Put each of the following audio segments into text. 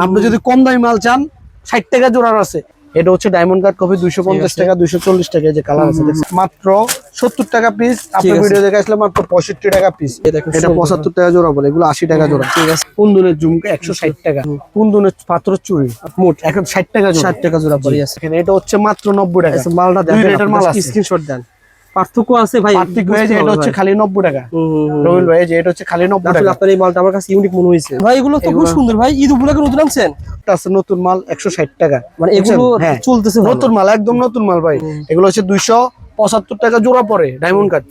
আপনি যদি কম দামি মাল চান 60 টাকা জোড়ার আছে। এটা হচ্ছে ডায়মন্ড কাট কপি 250 টাকা 240 টাকা, এই যে কালার আছে মাত্র 70 টাকা পিস। আপনার ভিডিও দেখে আসলে মাত্র 65 টাকা পিস। এটা 75 টাকা জোড়া বলে, এগুলো 80 টাকা জোড়া। ঠিক আছে, কুন্দনের ঝুমকা 160 টাকা, কুন্দনের পাথরের চুড়ি মোট 160 টাকা জোড়া, 60 টাকা জোড়া পড়ে আছে। এটা হচ্ছে মাত্র 90 টাকা। মালটা দেখেন, এটার মাল আছে, স্ক্রিনশট দেন। পার্থক্য আছে ভাই, পার্থক্য হয়েছে। এটা হচ্ছে খালি 90 টাকা রবিল ভাই, যে এটা হচ্ছে খালি 90 টাকা। আপনার এই মালটা আমার কাছে ইউনিক মনে হয়েছে ভাই। এগুলো তো খুব সুন্দর ভাই, ঈদ উপলক্ষে নতুন আনছেন? এটা আছে নতুন মাল 160 টাকা, মানে এগুলো চলতেছে নতুন মাল, একদম নতুন মাল ভাই। এগুলো হচ্ছে 275 টাকা জোড়া পড়ে ডায়মন্ড কাট।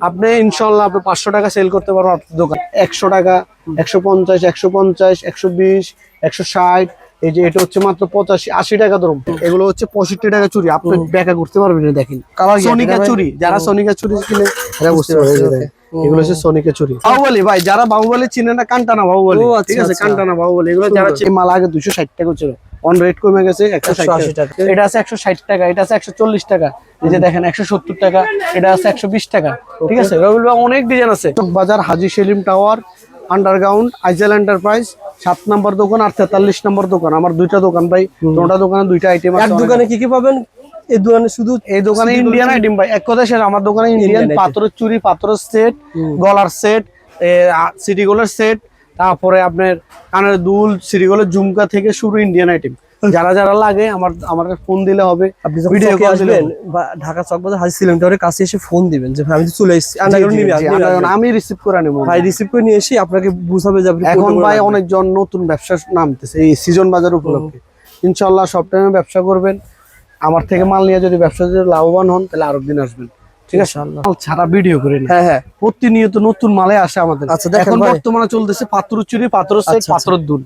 আপনি ইনশাআল্লাহ আপনি 500 টাকা সেল করতে পারবেন আপনার দোকান। 100 টাকা, 150, 150, 120, 160। এই যে এটা হচ্ছে মাত্র 85, 80 টাকা ধরুন। এগুলো হচ্ছে 65 টাকা চুরি, আপনি ব্যাকা করতে পারবেন। দেখেন সোনিকা চুরি, যারা সোনিকা চুরি কিনে এরা বুঝতে পারবে। এগুলো হচ্ছে সোনিকা চুরি। বাহুবলী ভাই, যারা বাহুবলী চিনে না, কান্টানা বাহুবলী, ঠিক আছে, কান্টানা বাহুবলী। এগুলো যারা মাল আগে 260 টাকা ছিল, অন রেট কমে গেছে 180 টাকা। এটা আছে 160 টাকা, এটা আছে 140 টাকা, এই যে দেখেন 170 টাকা, এটা আছে 120 টাকা। ঠিক আছে, রবিল ভাই অনেক ডিজাইন আছে। বাজার, হাজী সেলিম টাওয়ার, আন্ডারগ্রাউন্ড, আইজেল এন্টারপ্রাইজ, 7 নম্বর দোকান আর 43 নম্বর দোকান। আমার দুইটা দোকান ভাই, দুটো দোকানে দুইটা আইটেম আছে। এক দোকানে কি কি পাবেন? এই দোকানে শুধু, এই দোকানে ইন্ডিয়ান আইটেম ভাই, এক কথা শেষ। আমার দোকানে ইন্ডিয়ান পাথরের চুরি, পাথরের সেট, গলার সেট, সিটি গোল্ডের সেট, তারপরে আপনার কানের দুল, সিটি গোল্ডের ঝুমকা থেকে শুরু ইন্ডিয়ান আইটেম। যারা যারা লাগে আমার ফোন দিলে হবে। আপনি ভিডিও কল আসবেন বা ঢাকা চকবাজার হাজী সেলিম টাওয়ারের কাছে এসে ফোন দিবেন যে ভাই আমি চলে এসেছি, আমি রিসিভ করে নেব। ভাই রিসিভ করে নিয়ে এসে আপনাকে বুঝাবে যে এখন ভাই অনেকজন নতুন ব্যবসা নামতেছে এই সিজন বাজার উপলক্ষে। ইনশাআল্লাহ সব টাইমে ব্যবসা করবেন। আমার থেকে মাল নিয়ে যদি ব্যবসা লাভবান হন তাহলে আরো দিন আসবেন। ঠিক আছে, ছাড়া ভিডিও করি না। হ্যাঁ, প্রতিনিয়ত নতুন মালে আসে আমাদের। এখন বর্তমানে চলতেছে পাথরের চুরি, পাথরের সেট, পাথরের দুল,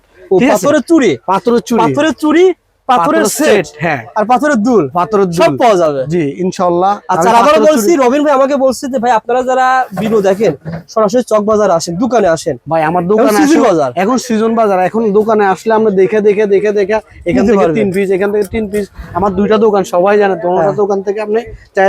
পাথরের চুড়ি, পাথরের চুড়ি, পাথরের চুড়ি, পাথরের সেট, হ্যাঁ, আর পাথরের দুল, পাথরের দুল সব পাওয়া যাবে। জি ইনশাআল্লাহ। আচ্ছা, আবারও বলছি, রবিন ভাই আমাকে বলছে যে ভাই আপনারা যারা ভিডিও দেখেন সরাসরি চক বাজার আসেন, দোকানে আসেন। ভাই আমার দোকানে সিজন বাজার, এখন সিজন বাজার, এখন দোকানে আসলে আমরা দেখে এখান থেকে 3 পিস, এখান থেকে 3 পিস। আমার দুইটা দোকান, সবাই জানে। তোমার দোকান থেকে আপনি চাই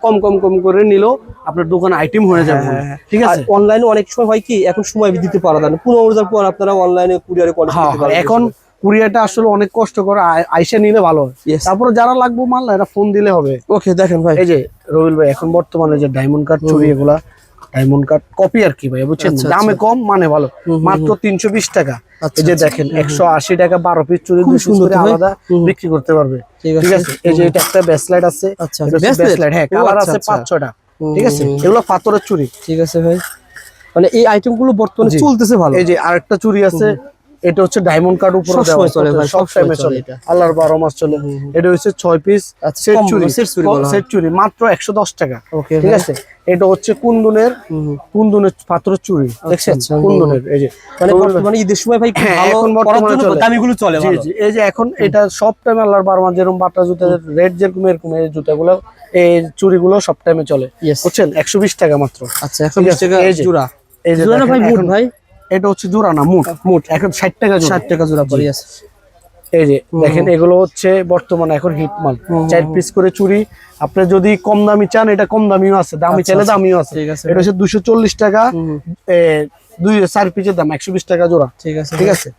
কম করে নিলেও আপনার দোকান আইটেম হয়ে যাবে। ঠিক আছে, অনলাইনে অনেক সময় হয় কি, এখন সময় দিতে পারা যায় না, 15 হাজার পর আপনারা অনলাইনে কুরিয়ারে কল করতে পারেন। এখন কুরিয়ারটা আসলে অনেক কষ্ট করে আইসা নিলে ভালো হয়। তারপরে যারা লাগবে মাল এটা ফোন দিলে হবে। ওকে, দেখেন ভাই, এই যে রবিল ভাই এখন বর্তমানে যে ডায়মন্ড কাট চুরি, এগুলা ডায়মন্ড কাট কপি আর কি ভাই, বুঝছেন? দামে কম, মানে ভালো, মাত্র 320 টাকা। এই যে দেখেন 180 টাকা 12 পিস চুরি, 200 করে আলাদা বিক্রি করতে পারবে। ঠিক আছে, এই যে এটা একটা ব্যাসলাইট আছে, ব্যাসলাইট, হ্যাঁ, কালার আছে 5-6টা। ঠিক আছে, এগুলো পাথরের চুরি। ঠিক আছে ভাই, মানে এই আইটেম গুলো বর্তমানে চলতেছে ভালো। এই যে আরেকটা চুরি আছে, এটা হচ্ছে ডায়মন্ড কার্ড উপরে দেওয়া চলে ভাই, সব টাইমে চলে, আল্লাহর 12 মাস চলে। এটা হচ্ছে 6 পিস সেট চুরি, সেট চুরি মাত্র 110 টাকা। ঠিক আছে, এটা হচ্ছে কুন্দনের পাথরের চুরি, দেখছেন কুন্দনের। এই যে মানে বর্তমানে ঈদের সময় ভাই এখন বর্তমানে দামিগুলো চলে ভালো। জি, এই যে এখন এটা সব টাইম আল্লাহর 12 মাস, যেরকম বাটা জুতা রেড যেরকম এরকম এই জুতাগুলো, এই চুরিগুলো সব টাইমে চলে, বুঝছেন? 120 টাকা মাত্র। আচ্ছা, 120 টাকা জোড়া। এই যে জোড়া ভাই মুট ভাই, এটা হচ্ছে জোড়া না, মুট এখন 60 টাকা জোড়া, 60 টাকা জোড়া পড়ে আছে। এই যে দেখেন এগুলো হচ্ছে বর্তমানে এখন হিট মাল, 4 পিস করে চুরি। আপনি যদি কম দামি চান, এটা কম দামিও আছে, দামি চাইলে দামিও আছে। এটা হচ্ছে 240 টাকা, 4 পিসের দাম 120 টাকা জোড়া। ঠিক আছে, ঠিক আছে।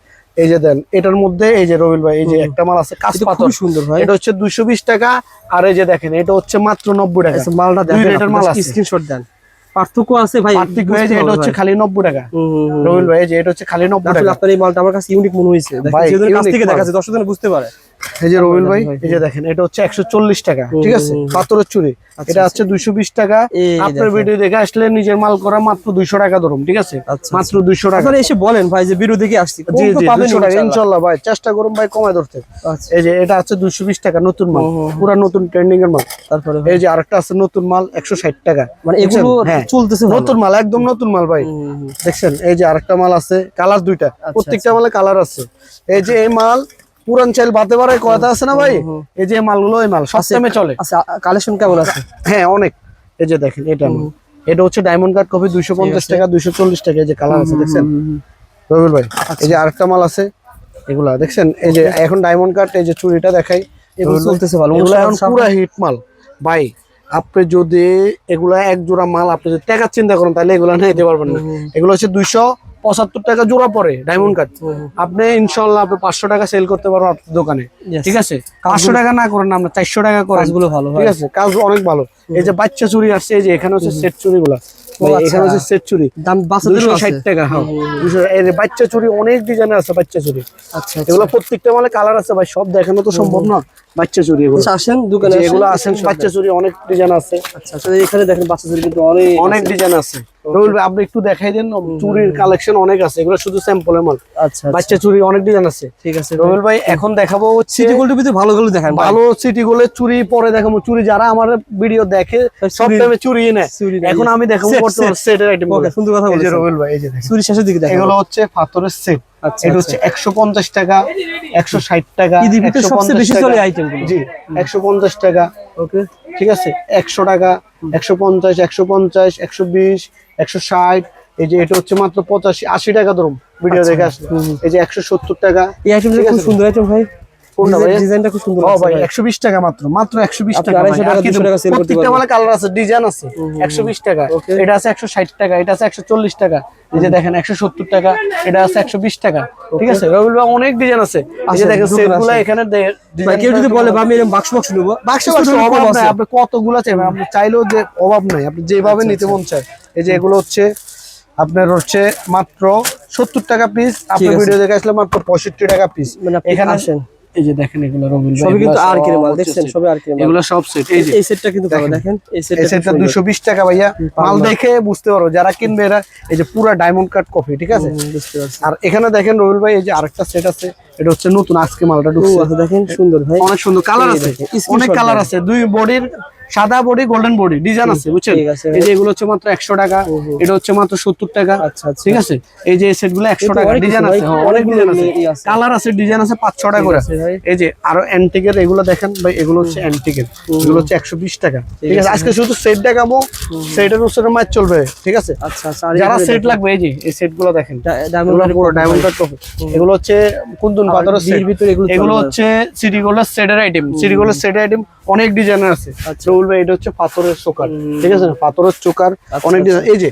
এই যে দেন এটার মধ্যে, এই যে রবিল ভাই, এই যে একটা মাল আছে কাঁচ পাথর, সুন্দর ভাই, এটা হচ্ছে 220 টাকা। আর এই যে দেখেন এটা হচ্ছে মাত্র 90 টাকা। মালটা দেখেন, এটার মাল আছে, স্ক্রিনশট দেন। পার্থক্য আছে ভাই, পার্থক্য হয়েছে। এটা হচ্ছে খালি 90 টাকা রবিল ভাই, যে এটা হচ্ছে খালি 90 টাকা। আপনার এই মালটা আমার কাছে ইউনিক মনে হয়েছে, দেখেন কাছ থেকে দেখাচ্ছে, দর্শক যেন বুঝতে পারে। এই যে রবিল ভাই, এই যে দেখেন এটা হচ্ছে 140 টাকা। ঠিক আছে, পাথরের চুরি, এটা হচ্ছে 220 টাকা। আপনার ভিডিও দেখে আসলে নিজের মাল করা মাত্র 200 টাকা ধরুন। ঠিক আছে, মাত্র 200 টাকা। আপনারা এসে বলেন ভাই যে ভিডিও দেখে আসছি, জি জি, 200 টাকা ইনশাআল্লাহ ভাই, চেষ্টা করুন ভাই কমায় ধরতে। এই যে এটা আছে 220 টাকা, নতুন মাল, পুরো নতুন ট্রেন্ডিং এর মাল। তারপরে এই যে আরেকটা আছে নতুন মাল 160 টাকা, মানে এগুলো চলতেছে নতুন মাল, একদম নতুন মাল ভাই, দেখছেন? এই যে আরেকটা মাল আছে, কালার দুইটা, প্রত্যেকটা মালে কালার আছে। এই যে এই মাল পুরান চাইল বাতে পারে কথা আছে না ভাই, এই যে মালগুলো, এই মাল সব টাইমে চলে। আচ্ছা, কালেকশন কেমন আছে? হ্যাঁ অনেক। এই যে দেখেন এটা হচ্ছে ডায়মন্ড কাট কপি 250 টাকা 240 টাকা, এই যে কালার আছে, দেখছেন রবিল ভাই? এই যে আরেকটা মাল আছে, এগুলা দেখছেন? এই যে এখন ডায়মন্ড কাট, এই যে চুড়িটা দেখাই, এগুলো চলতেছে ভালো, এগুলো এখন পুরো হিট মাল ভাই। আপনি যদি এগুলা এক জোড়া মাল আপনি যদি টাকা চিন্তা করেন তাহলে এগুলা নিতে পারবেন না। এগুলো হচ্ছে 75 টাকা জোড়া পড়ে ডায়মন্ড কাট। আপনি ইনশাআল্লাহ আপনি 500 টাকা সেল করতে পারবেন আপনার দোকানে, ঠিক আছে? 500 টাকা না করেন না, আমরা 400 টাকা করেন। কাজগুলো ভালো, ঠিক আছে, কাজ অনেক ভালো। এই যে বাচ্চা চুরি আসছে, এই যে এখানে হচ্ছে সেট চুরিগুলা, এখানে হচ্ছে সেট চুরি, দাম বাচ্চাদেরও আছে 260 টাকা। হ্যাঁ, এই যে বাচ্চা চুরি অনেক ডিজাইনের আছে বাচ্চা চুরি। আচ্ছা, এগুলো প্রত্যেকটা মালে কালার আছে ভাই, সব দেখানো তো সম্ভব না। বাচ্চা চুরি এগুলো আসেন দোকানে, এগুলো আসেন, বাচ্চা চুরি অনেক ডিজাইন আছে। আচ্ছা আচ্ছা, এখানে দেখেন বাচ্চা চুরি কিন্তু অনেক ডিজাইন আছে। রবিউল ভাই আপনি একটু দেখাই দেন, চুরির কালেকশন অনেক আছে, এগুলো শুধু স্যাম্পলের মাল। আচ্ছা, বাচ্চা চুরি অনেক ডিজাইন আছে, ঠিক আছে। রবিউল ভাই এখন দেখাবো হচ্ছে সিটি গোল্ডের ভিতরে ভালো ভালো দেখান, ভালো সিটি গোল্ডের চুরি পরে দেখাবো। চুরি যারা আমার ভিডিও দেখে সব টাইমে চুরি নেয়, এখন আমি দেখাবো বর্তমানে সেটের আইটেম। ওকে, সুন্দর কথা বলেছেন রবিউল ভাই। এই যে দেখেন চুরি শেষের দিকে দেখেন, এগুলো হচ্ছে পাথরের সেট। আচ্ছা, এটা হচ্ছে 150 টাকা, 160 টাকা, ঈদের ভিতরে সবচেয়ে বেশি চলে আইটেমগুলো। জি 150 টাকা, ওকে, ঠিক আছে, 100 টাকা, 150, 150, 120, 160। এই যে এটা হচ্ছে মাত্র 85, 80 টাকা ধরুন ভিডিও দেখে আসলে। এই যে 170 টাকা। এই আইটেমটা খুব সুন্দর আইটেম ভাই, কোনটা ভাই? ডিজাইনটা খুব সুন্দর ও আছে ভাই ভাই। 120 টাকা মাত্র, মাত্র 120 আপনি টাকা। 250 টাকা, 200 টাকা সেল করতে প্রত্যেকটা পারবেন। মালে কালার আছে, ডিজাইন আছে। 120 টাকা, ওকে। এটা আছে 160 টাকা, এটা আছে 140 টাকা। এই যে দেখেন 170 টাকা, এটা আছে 120 টাকা। ঠিক আছে, রবিউল ভাই অনেক ডিজাইন আছে। এই যে দেখেন সেটগুলো এখানে ভাই কেউ যদি বলে আমি এরকম বাক্স বাক্স নেব, বাক্স অভাব নাই, আপনি কতগুলো চাইবেন, আপনি চাইলেও যে অভাব নাই, আপনি যেভাবে নিতে মন চায়। এই যে এগুলো হচ্ছে আপনার হচ্ছে মাত্র 70 টাকা পিস, আপনার ভিডিও দেখে আসলে মাত্র 65 টাকা পিস। মানে আপনি এখানে আসেন, এই যে দেখেন এগুলো রবিউল ভাই, সবই কিন্তু এগুলো আর কি মাল সব দেখছেন, হচ্ছে সবই আর কি মাল। এগুলো সব সেট। এই যে এই সেটটা কিন্তু ভালো দেখেন, এই এই সেটটা সেটটা 220 টাকা ভাইয়া, মাল দেখে বুঝতে পারো যারা কিনবে এরা। এই যে পুরো ডায়মন্ড কাট কফি, ঠিক আছে। বুঝতে পারছি। আর এখানে দেখেন রবিউল ভাই, এই যে আরেকটা সেট আছে, এটা হচ্ছে নতুন আজকে মালটা ও ঢুকছে। আচ্ছা, দেখেন সুন্দর ভাই, অনেক সুন্দর কালার আছে, দেখেন, অনেক screenshot কালার দেন। আছে, দুই বডির, সাদা বডি গোল্ডেন বডি ডিজাইন আছে, বুঝছেন। ঠিক আছে। এই যে এগুলো হচ্ছে মাত্র 100 টাকা, এটা হচ্ছে মাত্র 70 টাকা। আচ্ছা, আচ্ছা। ঠিক আছে, এই যে সেটগুলো 100 কিন্তু টাকা, অনেক ডিজাইন কিছু আছে, ভাই, হ্যাঁ, অনেক অনেকগুলো ডিজাইন আছে, ই আছে। কালার আছে, ডিজাইন আছে 5-6 টাকা করে। আছে ভাই। এই যে আরো অ্যান্টিকের এগুলো দেখেন ভাই, এগুলো হচ্ছে অ্যান্টিকের, এগুলো হচ্ছে 120 টাকা। ঠিক আছে, আজকে শুধু সেট দেখাবো, সেটের উপরে ম্যাচ চলবে। ঠিক আছে, আচ্ছা আচ্ছা, আর যারা এখানে সেট দেখেন, লাগবে এই যে এই সেটগুলো দেখেন, ডায়মন্ড এগুলো পুরো ডায়মন্ড কাট কফি। এগুলো হচ্ছে কুন্দন পাথরের সেট, ভিতরে এগুলো এগুলো হচ্ছে সিটি গোল্ডের সেটের আইটেম। সিটি গোল্ডের সেটের আইটেম অনেক ডিজাইনের আছে। রবিউল ভাই এটা হচ্ছে পাথরের চোকার, ঠিক আছে, পাথরের চোকার অনেক ডিজাইন। এই যে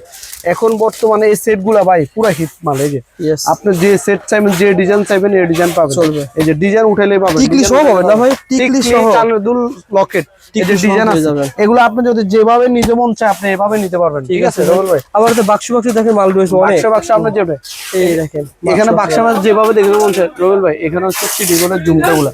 এখন বর্তমানে এই সেট গুলা ভাই পুরা হিট মাল। এই যে Yes. আপনি যে সেট চাইবেন, যে ডিজাইন চাইবেন, এই ডিজাইন পাবেন। চলবে। এই যে ডিজাইন উঠাইলেই পাবেন, টিকলি সহ পাবেন না ভাই? টিকলি সহ। কানের দুল, লকেট, এই যে টিকলি সহ ডিজাইন পেয়ে আছে, যাবেন। এগুলো আপনি যদি যেভাবে নিতে মন চায় আপনি এভাবে নিতে পারবেন। ঠিক আছে রবিউল ভাই, আমার তো বাক্স বাক্স দেখেন মাল রয়েছে অনেক, বাক্স বাক্স আপনি যাবে, এই দেখেন এখানে বাক্সা মাছ যেভাবে দেখতে মন চায় রবিউল ভাই। এখানে হচ্ছে সিটি গোল্ডের ঝুমকা গুলা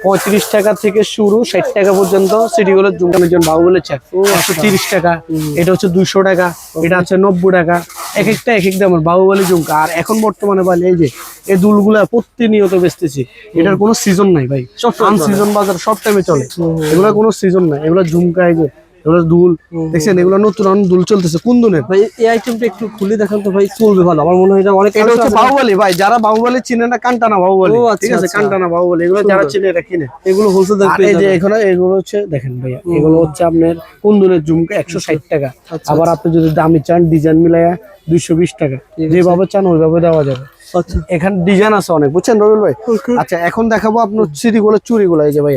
35 টাকা থেকে শুরু, 60 টাকা পর্যন্ত সিটি গোল্ডের ঝুমকার জন্য বাহুবলের চায় 130 টাকা, এটা হচ্ছে 200 টাকা, এটা হচ্ছে 90 টাকা। এক একটা এক এক দামের বাহুবলী ঝুমকা। আর এখন বর্তমানে ভাই এই যে এই দুলগুলা প্রতিনিয়ত বেচতেছি, এটার কোনো সিজন নাই ভাই, আন সিজন বাজার সব টাইমে চলে, এগুলা কোনো সিজন নাই। এগুলা ঝুমকা, এই যে এগুলো দুল দেখছেন, এগুলো নতুন নতুন দুল চলতেছে কুন্দনের। ভাই এই আইটেমটা একটু খুলে দেখান তো ভাই, চলবে ভালো, আমার মনে হয় এটা অনেক। এটা হচ্ছে বাহুবলী ভাই, যারা বাহুবলী চিনে না, কান্টানা বাহুবলী, ও আচ্ছা, ঠিক আছে, আচ্ছা। কান্টানা বাহুবলী, এগুলো যারা চিনে এরা কিনে। এগুলো হোলসেল দামে আর পেয়ে এই যে যাবেন। এখানে এগুলো হচ্ছে দেখেন ভাইয়া, এগুলো হচ্ছে আপনার কুন্দনের ঝুমকা 160 টাকা। আবার আপনি যদি দামি চান ডিজাইন মিলাইয়া 220 টাকা, যেভাবে চান ওইভাবে দেওয়া যাবে। আচ্ছা, এখানে ডিজাইন আছে অনেক, বুঝছেন রবিউল ভাই। আচ্ছা এখন দেখাবো আপনার সিটি গোলের চুরিগুলো। এই যে ভাই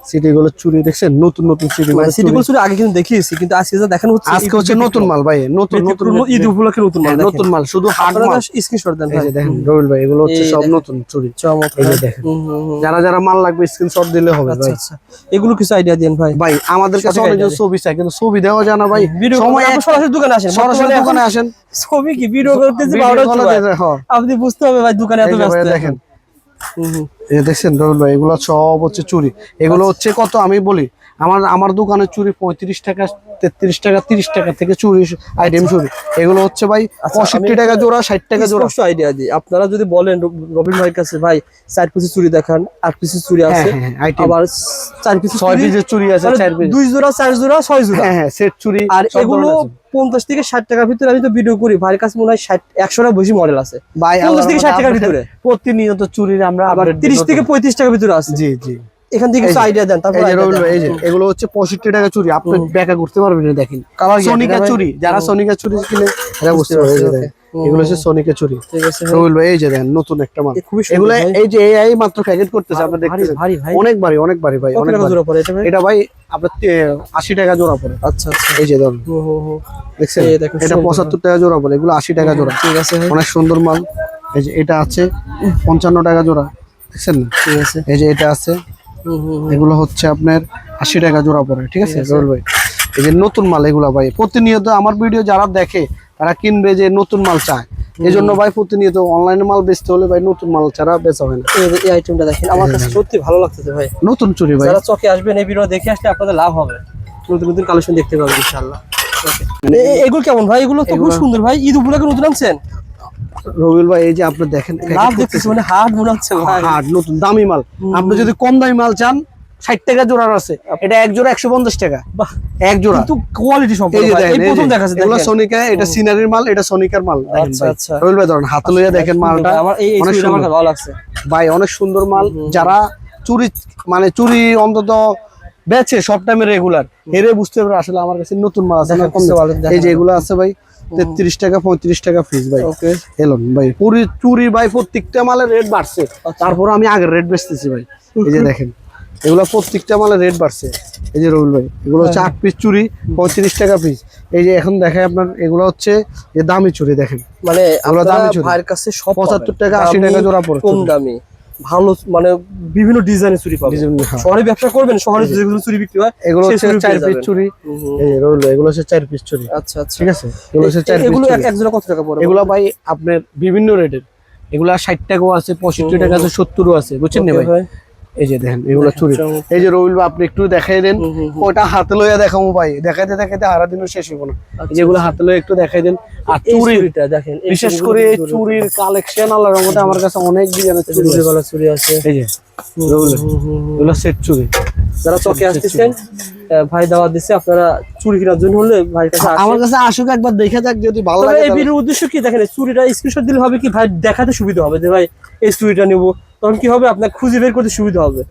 সিটি গোলের চুরি দেখছেন, নতুন নতুন সিটি গোলের সিটি গোল্ড চুরি আগে কিন্তু দেখিয়েছি, কিন্তু আজকে যা দেখানো হচ্ছে আজকে হচ্ছে নতুন মাল ভাই, নতুন নতুন ঈদ উপলক্ষে নতুন মাল, নতুন মাল, শুধু হাট মাল। স্ক্রিনশট দেন এই ভাই, যে দেখেন রবিউল ভাই, এগুলো হচ্ছে সব নতুন চুরি। চমৎকার। এই যে দেখেন, যারা যারা মাল লাগবে স্ক্রিনশট দিলে হবে আচ্ছা ভাই। আচ্ছা, এগুলো কিছু আইডিয়া দেন ভাই। ভাই আমাদের কাছে সঠিক অনেকজন idea ছবি চায়, কিন্তু ছবি দেওয়া যায় না ভাই। ভিডিও সময় আপনি সরাসরি দোকানে আসেন, সরাসরি বর্তমানে দোকানে আসেন, ছবি কি ভিডিও করতেছি ভিডিও বারোটা কলে সময়। দিয়ে হ্যাঁ। আপনি বুঝতে হবে ভাই, দোকানে এত এই যে ব্যস্ত ভাই দেখেন। দেখেন, এই দেখছেন রবিউল ভাই, এগুলো সব হচ্ছে চুরি। এগুলো হচ্ছে কত আমি বলি, আমার দোকানে চুরি 35 টাকা, 33 টাকা, 30 টাকা থেকে চুরি আইটেম চুরি। এগুলো হচ্ছে ভাই 65 টাকা জোড়া, 60 টাকা জোড়া। স্পষ্ট আইডিয়া দিই, আপনারা যদি বলেন রবিন ভাইয়ের কাছে ভাই 4 পিসের চুরি দেখান, 8 পিসের চুরি আছে, হ্যাঁ, item। আবার 4 পিসের 6 পিসের চুরি আছে, 4 পিস, 2 জোড়া, 4 জোড়া, 6 জোড়া। হ্যাঁ হ্যাঁ সেট চুরি। আর সব এগুলো ধরনের আছে। 50 থেকে 60 টাকার ভিতরে আমি তো ভিডিও করি, ভাইয়ের কাছে মনে হয় 100টা বেশি মডেল আছে ভাই 50 থেকে 60 টাকার ভিতরে। প্রতিনিয়ত চুরির আমরা আবার update 30 দিই থেকে নতুন। 35 টাকার ভিতরে আছে। জি জি, এখান থেকে কিছু আইডিয়া দেন, তারপর এই যে রবিউল ভাই, এই যে এগুলো হচ্ছে 65 টাকা চুড়ি, আপনি ব্যাকা করতে পারবেন না। দেখেন কালার সোনিকা চুড়ি, যারা সোনিকা চুড়ি কিনে এরা বুঝতে পারবে। এই যে দেখেন, এগুলো হচ্ছে সোনিকা চুড়ি। ঠিক আছে রবিউল ভাই, এই যে দেখেন নতুন একটা মাল, খুবই সুন্দর এগুলো ভাই। এই যে এআই মাত্র প্যাকেট করতেছে, আপনি দেখতেছেন ভারী ভাই, অনেক ভারী, অনেক ভারী ভাই, কত অনেক টাকা ভারী। জোড়া পড়ে এটা ভাই? এটা ভাই আপনার 80 টাকা জোড়া পড়ে। আচ্ছা আচ্ছা, এই যে ধরুন, দেখছেন এই দেখুন এটা সুন্দর। 75 টাকা জোড়া পড়ে, এগুলো 80 টাকা জোড়া। ঠিক আছে ভাই, অনেক সুন্দর মাল। এই যে এটা আছে 55 টাকা জোড়া, দেখছেন না? ঠিক আছে। এই যে এটা আছে, এগুলো হচ্ছে আপনার 80 টাকা জোড়া পড়ে। ঠিক আছে রবিউল ভাই, এই যে নতুন মাল এগুলা ভাই প্রতিনিয়ত আমার ভিডিও যারা দেখে তারা কিনবে, যে নতুন মাল চায়। এই জন্য ভাই প্রতিনিয়ত অনলাইনে মাল বেচতে হলে ভাই নতুন মাল ছাড়া বেচা হয় না। এই আইটেমটা দেখেন, আমার কাছে সত্যি ভালো লাগতেছে ভাই। নতুন চুরি ভাই, যারা চকে আসবেন এই ভিডিও দেখে আসলে আপনাদের লাভ হবে, নতুন নতুন কালেকশন দেখতে পাবেন ইনশাআল্লাহ। এগুলো কেমন ভাই? এগুলো তো খুব সুন্দর ভাই, ঈদ উপলক্ষে নতুন আনছেন রবিউল ভাই। এই যে আপনি দেখেন লাভ দেখতেছি, মানে হাট মনে হচ্ছে ভাই। হাট নতুন দামি মাল। আপনি যদি কম দামি মাল চান 60 টাকা জোড়ার আছে, এটা এক জোড়া 150 টাকা, বাহ, এক জোড়া। কিন্তু কোয়ালিটি সম্পূর্ণ এই যে ভাই, দেখেন, এই প্রথম দেখাচ্ছে এগুলো দেখেন। সোনিকা, এটা সিনারির মাল, এটা সোনিকার মাল। দেখেন আচ্ছা ভাই, আচ্ছা, রবিউল ভাই ধরেন হাতে লইয়া দেখেন মালটা, আমার এই অনেক চুড়িটা আমার সুন্দর ভালো লাগছে ভাই, অনেক সুন্দর মাল। যারা চুরি মানে চুরি অন্তত বেচে সব টাইমে রেগুলার, হেরে বুঝতে পারে আসলে আমার কাছে নতুন মাল আছে না কম। এই যে এগুলো আছে ভাই 33 টাকা 35 টাকা পিস ভাই। ওকে, এলন ভাই পুরি চুরি ভাই, প্রত্যেকটা মালের রেট বাড়ছে, তারপর আমি আগের রেট বেচতেছি ভাই। এই যে দেখেন এগুলো প্রত্যেকটা মালের রেট বাড়ছে। এই যে রবিউল ভাই, এগুলো হচ্ছে 8 পিস চুরি 35 টাকা পিস। এই যে এখন দেখেন আপনার, এগুলো হচ্ছে যে দামি চুরি, দেখেন মানে এগুলো দামি আপনারা চুড়ি। ভাইয়ের কাছে সব 75 টাকা 80 টাকা জোড়া পড়ে, কম দামি ভালো, মানে বিভিন্ন ডিজাইনের চুড়ি পাবেন। হ্যাঁ। শহরে ব্যবসা করবেন, শহরে যেগুলো চুরি বিক্রি হয় এগুলো সেই হচ্ছে চুড়ি 4 পেয়ে পিস যাবেন। চুরি। এই যে রবিউল ভাই, এগুলো হচ্ছে 4 পিস চুরি। আচ্ছা আচ্ছা, ঠিক আছে, এগুলো হচ্ছে 4 পিস এগুলো চুরি। এক জোড়া কত টাকা পড়ে? এগুলো ভাই আপনার বিভিন্ন রেটের, এগুলা 60 টাকাও আছে, 65 টাকা আছে, 70ও আছে, বুঝছেন না ভাই? এই যে দেখেন এগুলো চুরি। এই যে রবিউল ভাই, আপনি একটু দেখাই দেন, ওটা হাতে লইয়া দেখাবো ভাই, দেখাইতে দেখাইতে সারা দিনও শেষ হইব না। এই যেগুলো হাতে লইয়া একটু দেখাই দেন। আর চুরিটা দেখেন, বিশেষ করে এই চুরির কালেকশন আল্লাহর রহমতে আমার কাছে অনেক ডিজাইনের চুরি আছে। চুরি আছে। এই যে রবিউল ভাই, এগুলো সেট চুরি। যারা চকে আসতেছেন, ভাই দাওয়াত দিচ্ছে, আপনারা চুরি কেনার জন্য হলে ভাইয়ের কাছে আসেন। আমার কাছে আসুক, একবার দেখে যাক, যদি ভালো তবে লাগে এই ভিডিওর উদ্দেশ্য কি দেখেন, এই চুরিটা স্ক্রিনশট দিলে হবে কি, ভাই দেখাতে সুবিধা হবে যে ভাই এই চুরিটা নেবো, তখন কি হবে আপনার খুঁজে বের করতে সুবিধা হবে।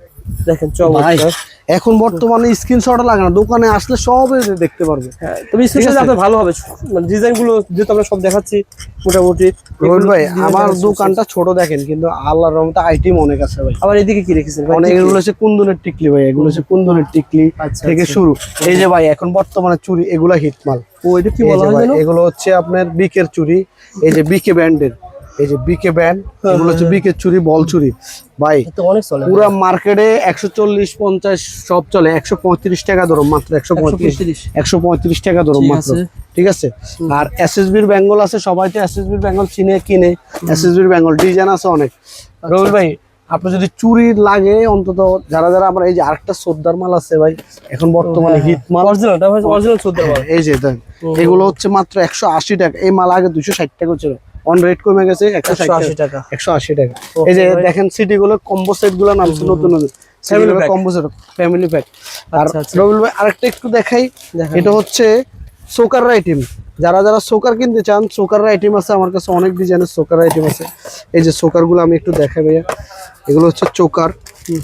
দেখেন ভাই, চমৎকার। এখন বর্তমানে স্ক্রিনশট লাগে না, দোকানে আসলে সব দেখতে পারবে। হ্যাঁ, তবে স্ক্রিনশট আপনার ভালো হবে, মানে ডিজাইন গুলো যেহেতু আমরা সব দেখাচ্ছি মোটামুটি। রবিউল ভাই, আমার দোকানটা ছোট দেখেন, কিন্তু আল্লাহর রহমতে আইটেম অনেক আছে ভাই। আবার এদিকে কি রেখেছেন ভাই? অনেক, এগুলো হচ্ছে কুন্দনের টিকলি ভাই, এগুলো হচ্ছে কুন্দনের টিকলি আচ্ছা, থেকে আচ্ছা। শুরু। এই যে ভাই এখন বর্তমানে চুরি, এগুলা হিট মাল। ও, এটা কি এই বলা যে হয় ভাই, যেন? এগুলো হচ্ছে আপনার বিকের চুরি। এই যে বিকে ব্যান্ডের, এই যে বিকে ব্যান্ড, এগুলো হচ্ছে বিকের চুরি, বল চুরি ভাই। এটা অনেক চলে পুরা মার্কেটে 140 50 সব চলে, 135 টাকা ধরো মাত্র, 135 135 টাকা ধরো ঠিক মাত্র। আছে। ঠিক আছে। আর এসএসবির বেঙ্গল আছে, সবাই তো এসএসবির বেঙ্গল চিনে কিনে, এসএসবির বেঙ্গল ডিজাইন আছে অনেক। রবিউল ভাই, আপনি যদি চুরি লাগে অন্তত যারা যারা আমরা, এই যে আরেকটা সর্দার মাল আছে ভাই, এখন বর্তমানে হিট মাল, অরিজিনালটা ভাই, অরিজিনাল চোদ্দ মাল। এই যে দেন, এগুলো হচ্ছে মাত্র 180 টাকা। এই মাল আগে 260 টাকা ছিল, অন রেট কমে গেছে 180 টাকা। 180 টাকা। এই যে দেখেন সিটি গুলো, কম্বো সেট গুলো নামছে নতুন নতুন, Family pack। Combo set, family pack. আর আচ্ছা, আচ্ছা। রবিউল ভাই আরেকটা একটু দেখাই, দেখান। এটা হচ্ছে সোকার আইটেম। যারা যারা সোকার কিনতে চান, সোকার আইটেম আছে আমার কাছে, অনেক ডিজাইনের সোকার আইটেম আছে। এই যে সোকার গুলো আমি একটু দেখাই ভাইয়া, এগুলো হচ্ছে চোকার,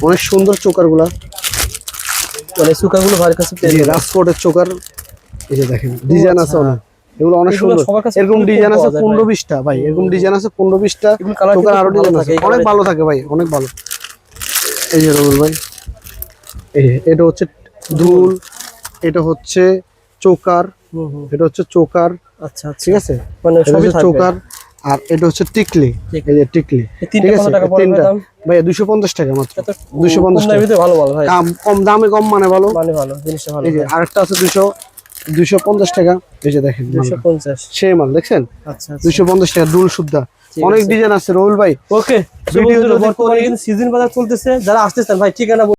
অনেক সুন্দর চোকার গুলা, মানে সুকাগুলো ভাইয়ের কাছে পেয়ে যাবেন। রাজকোটের চোকার। এই যে দেখেন ডিজাইন আছে অনেক, এগুলো অনেক এগুলো সুন্দর। সবার কাছে এরকম খুবই ডিজাইন কম আছে পাওয়া যায় 15-20টা ভাই, এরকম ডিজাইন আছে 15-20টা। এগুলো colour চোকার কিন্তু আরো খুব ডিজাইন ভালো আছে, থাকে, অনেক একেবারে- ভালো থাকে ভাই, অনেক ভালো। এই যে রবিউল ভাই, এই যে এটা হচ্ছে ধুল, এটা হচ্ছে চোকার, এটা হচ্ছে চোকার। আচ্ছা আচ্ছা, ঠিক আছে, মানে এটা সবই হচ্ছে থাকবে। চোকার। আর এটা হচ্ছে টিকলি, এই যে টিকলি। এই তিনটা ঠিক কত আছে, টাকা পড়বে তিনটা দাম? ভাই 250 টাকা মাত্র, এটা তো 250 কম টাকা। দামের ভিতরে ভালো মাল ভাই, কম দামে কম মানে ভালো। মানে ভালো জিনিসটা ভালো। এই যে আরেকটা আছে 250 টাকা। এই যে দেখেন মালটা। 250। সেই মাল দেখছেন, আচ্ছা আচ্ছা, 250 টাকা দুল সুদ্ধা। ঠিক অনেক আছে। ডিজাইন আছে রবিউল ভাই। ওকে। ভিডিও বর্তমানে কিন্তু সিজন বাজার চলতেছে, যারা আসতেছেন ভাই ঠিকানা